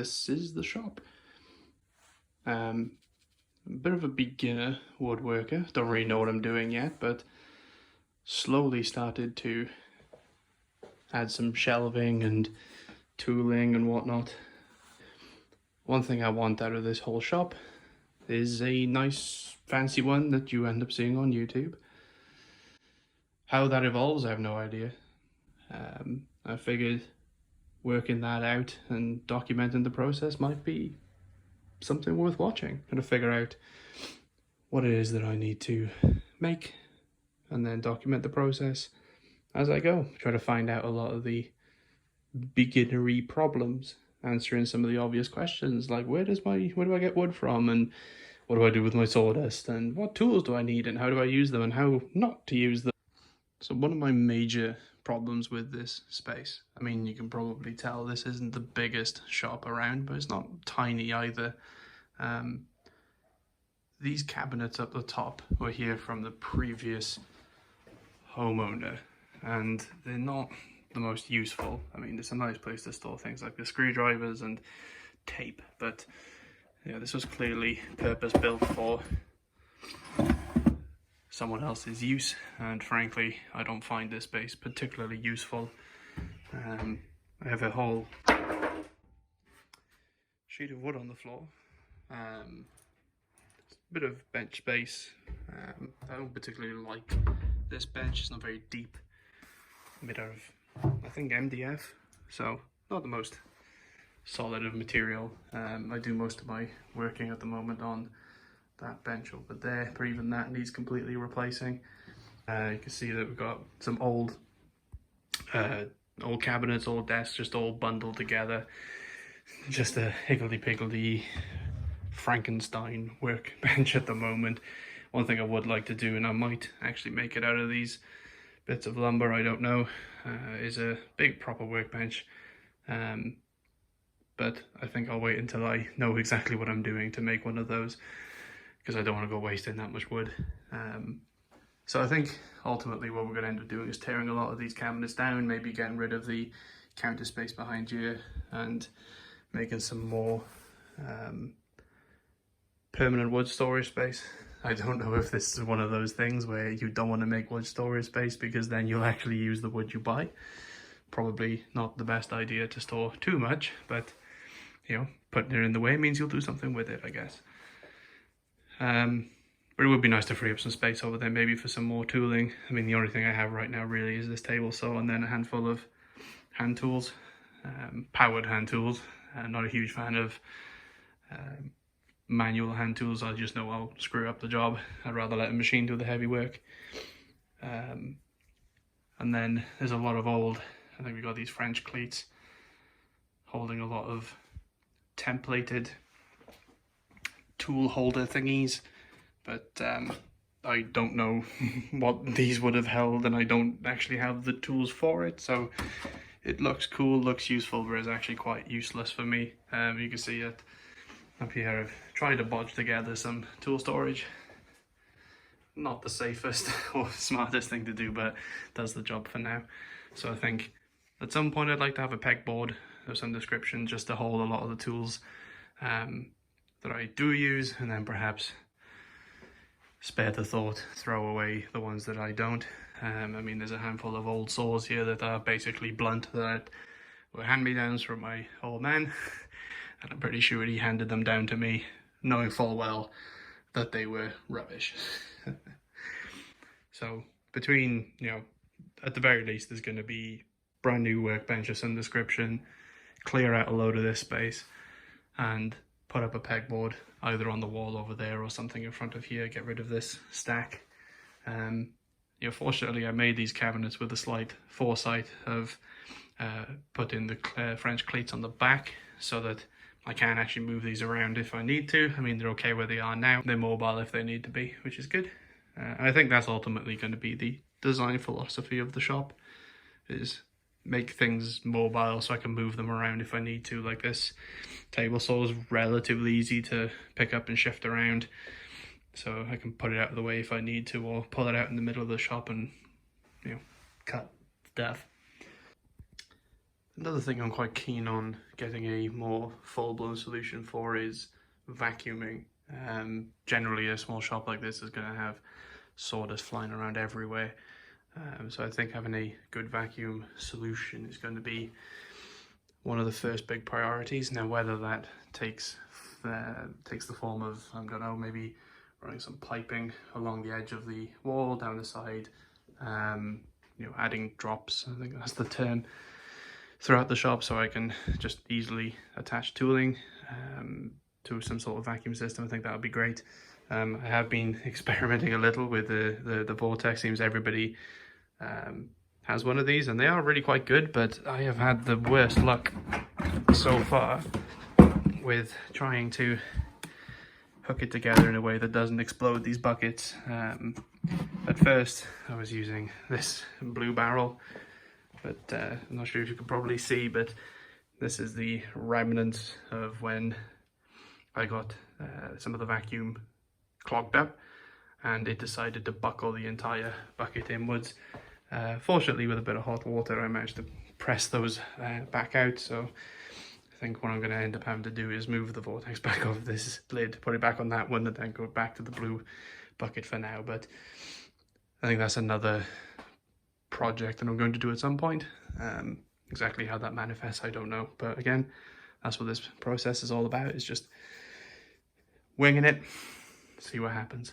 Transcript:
this is the shop. A bit of a beginner woodworker, don't really know what I'm doing yet, but slowly started to add some shelving and tooling and whatnot. One thing I want out of this whole shop is a nice fancy one that you end up seeing on YouTube. How that evolves, I have no idea. I figured working that out and documenting the process might be something worth watching, and to figure out what it is that I need to make and then document the process as I go. Try to find out a lot of the beginnery problems, answering some of the obvious questions like where do I get wood from, and what do I do with my sawdust, and what tools do I need, and how do I use them, and how not to use them. So one of my major problems with this space, I mean, you can probably tell this isn't the biggest shop around, but it's not tiny either. These cabinets up the top were here from the previous homeowner, and they're not the most useful. I mean, it's a nice place to store things like the screwdrivers and tape, but yeah, this was clearly purpose built for someone else's use, and frankly I don't find this space particularly useful. I have a whole sheet of wood on the floor, a bit of bench space. I don't particularly like this bench, it's not very deep, made out of I think MDF, so not the most solid of material. I do most of my working at the moment on that bench over there, but even that needs completely replacing. You can see that we've got some old cabinets, old desks, just all bundled together. Just a higgledy-piggledy Frankenstein workbench at the moment. One thing I would like to do, and I might actually make it out of these bits of lumber, I don't know, is a big proper workbench. But I think I'll wait until I know exactly what I'm doing to make one of those, because I don't want to go wasting that much wood. So I think ultimately what we're going to end up doing is tearing a lot of these cabinets down, maybe getting rid of the counter space behind here and making some more permanent wood storage space. I don't know if this is one of those things where you don't want to make wood storage space because then you'll actually use the wood you buy. Probably not the best idea to store too much, but you know, putting it in the way means you'll do something with it, I guess. But it would be nice to free up some space over there, maybe for some more tooling. I mean, the only thing I have right now really is this table saw and then a handful of hand tools, powered hand tools. I'm not a huge fan of manual hand tools. I just know I'll screw up the job. I'd rather let a machine do the heavy work. And then there's a lot of old, I think we've got these French cleats holding a lot of templated tool holder thingies, but I don't know what these would have held, and I don't actually have the tools for it, so it looks cool, looks useful, but it's actually quite useless for me. You can see it up here. I've tried to bodge together some tool storage. Not the safest or smartest thing to do, but does the job for now. So I think at some point I'd like to have a pegboard of some description just to hold a lot of the tools that I do use, and then perhaps spare the thought, throw away the ones that I don't. I mean, there's a handful of old saws here that are basically blunt that were hand-me-downs from my old man, and I'm pretty sure he handed them down to me knowing full well that they were rubbish. So between, you know, at the very least there's going to be brand new workbench of some description, clear out a load of this space, and put up a pegboard either on the wall over there or something in front of here, get rid of this stack. You know, fortunately I made these cabinets with a slight foresight of putting the French cleats on the back so that I can actually move these around if I need to. I mean, they're okay where they are now. They're mobile if they need to be, which is good. I think that's ultimately going to be the design philosophy of the shop, is make things mobile so I can move them around if I need to. Like this table saw is relatively easy to pick up and shift around, so I can put it out of the way if I need to, or pull it out in the middle of the shop and, you know, cut stuff. Another thing I'm quite keen on getting a more full-blown solution for is vacuuming. Generally a small shop like this is going to have sawdust flying around everywhere, so I think having a good vacuum solution is going to be one of the first big priorities. Now whether that takes the form of, I don't know, maybe running some piping along the edge of the wall, down the side, you know, adding drops, I think that's the term, throughout the shop, so I can just easily attach tooling to some sort of vacuum system. I think that would be great. I have been experimenting a little with the Vortex. Seems everybody has one of these and they are really quite good, but I have had the worst luck so far with trying to hook it together in a way that doesn't explode these buckets. At first I was using this blue barrel, but I'm not sure if you can probably see, but this is the remnants of when I got some of the vacuum clogged up and it decided to buckle the entire bucket inwards. Fortunately, with a bit of hot water, I managed to press those back out, so I think what I'm going to end up having to do is move the Vortex back off this lid, put it back on that one, and then go back to the blue bucket for now. But I think that's another project that I'm going to do at some point. Exactly how that manifests, I don't know. But again, that's what this process is all about, is just winging it, see what happens.